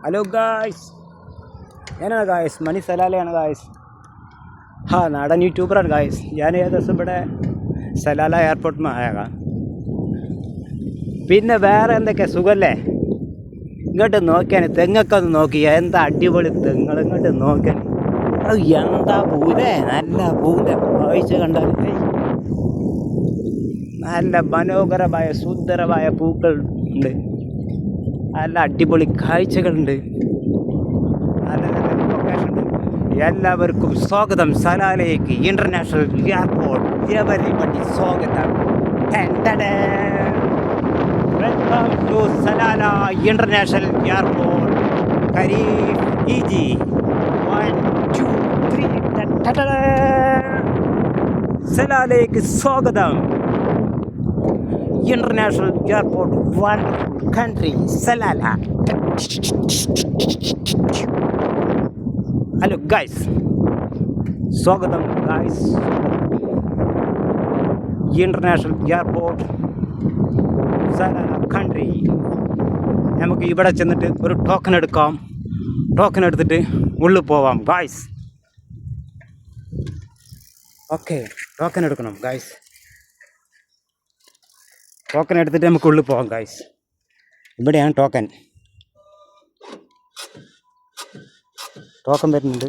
Hello guys, ഞാനാണ് guys, മണി സലാലയാണ് guys. നാടൻ യൂട്യൂബറാണ് guys. ഞാൻ ഏകദേശം ഇവിടെ സലാല എയർപോർട്ടിൽ ആയേക്കാം. പിന്നെ വേറെ എന്തൊക്കെ സുഖമല്ലേ? ഇങ്ങോട്ട് നോക്കിയാൽ തെങ്ങൊക്കെ ഒന്ന് നോക്കി, എന്താ അടിപൊളി തെങ്ങൾ. ഇങ്ങോട്ട് നോക്കാൻ എന്താ പൂലേ, നല്ല പൂവിൻ്റെ കാഴ്ച കണ്ടാൽ നല്ല മനോഹരമായ സുന്ദരമായ പൂക്കൾ ഉണ്ട്, നല്ല അടിപൊളി കാഴ്ചകളുണ്ട്, നല്ല നല്ല ലൊക്കേഷൻ ഉണ്ട്. എല്ലാവർക്കും സ്വാഗതം സലാലയ്ക്ക് ഇൻ്റർനാഷണൽ എയർപോർട്ട്. എവരിബഡി സ്വാഗതം. Welcome to Salalah international airport Khareef ഈജി. 1 2 3 സലാലയ്ക്ക് സ്വാഗതം. International airport, wonderful country Salalah. Hello guys, സ്വാഗതം guys. International airport Salalah country. നമുക്ക് ഇവിടെ ചെന്നിട്ട് ഒരു ടോക്കൺ എടുക്കാം. ടോക്കൺ എടുത്തിട്ട് ഉള്ളിൽ പോവാം ഗൈസ്. ഓക്കെ, ടോക്കൺ എടുക്കണം ഗൈസ്. ടോക്കൺ എടുത്തിട്ട് നമുക്ക് ഉള്ളിൽ പോകാം ഗൈസ്. ഇവിടെയാണ് ടോക്കൺ. ടോക്കൺ വരുന്നുണ്ട്.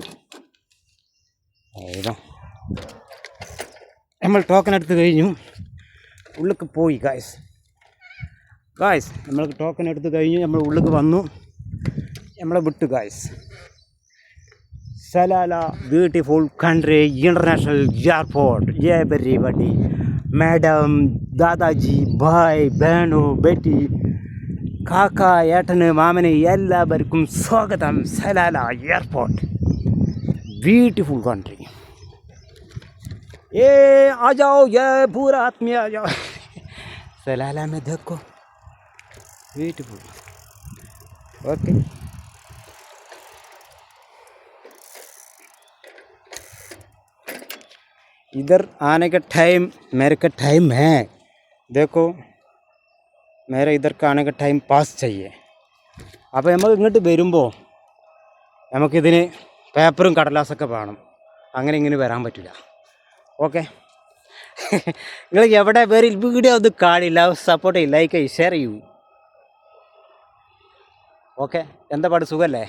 ഏതാ നമ്മൾ ടോക്കൺ എടുത്ത് കഴിഞ്ഞു, ഉള്ളിലേക്ക് പോയി ഗൈസ്. നമ്മൾ ടോക്കൺ എടുത്ത് കഴിഞ്ഞു, നമ്മൾ ഉള്ളിലേക്ക് വന്നു, നമ്മളെ വിട്ടു guys. Salalah beautiful country international airport. Everybody, madam, ദാദാജി, ഭായ്, ബഹനു, ബേട്ടി, കാക്ക, ഏട്ടന്, മാമന് എല്ലാവർക്കും സ്വാഗതം സലാല എയർപോർട്ട്. Beautiful country. ये आ जाओ, ये पूरा आदमी आ जाओ. सलाला में देखो, ब्यूटीफुल. ओके, इधर आने का टाइम मेरे का टाइम है. देखो, मेरा इधर का आने का टाइम पास चाहिए. അപ്പോൾ നമ്മൾ ഇങ്ങോട്ട് വരുമ്പോൾ നമുക്കിതിന് പേപ്പറും കടലാസൊക്കെ വേണം. അങ്ങനെ ഇങ്ങനെ വരാൻ പറ്റില്ല. ഓക്കെ, നിങ്ങൾ എവിടെ വേറെ വീഡിയോ അത് കാണില്ല, സപ്പോർട്ട് ചെയ്യും, ലൈക്ക് ചെയ്യും, ഷെയർ ചെയ്യൂ. ഓക്കെ, എന്താ പാട്, സുഖമല്ലേ?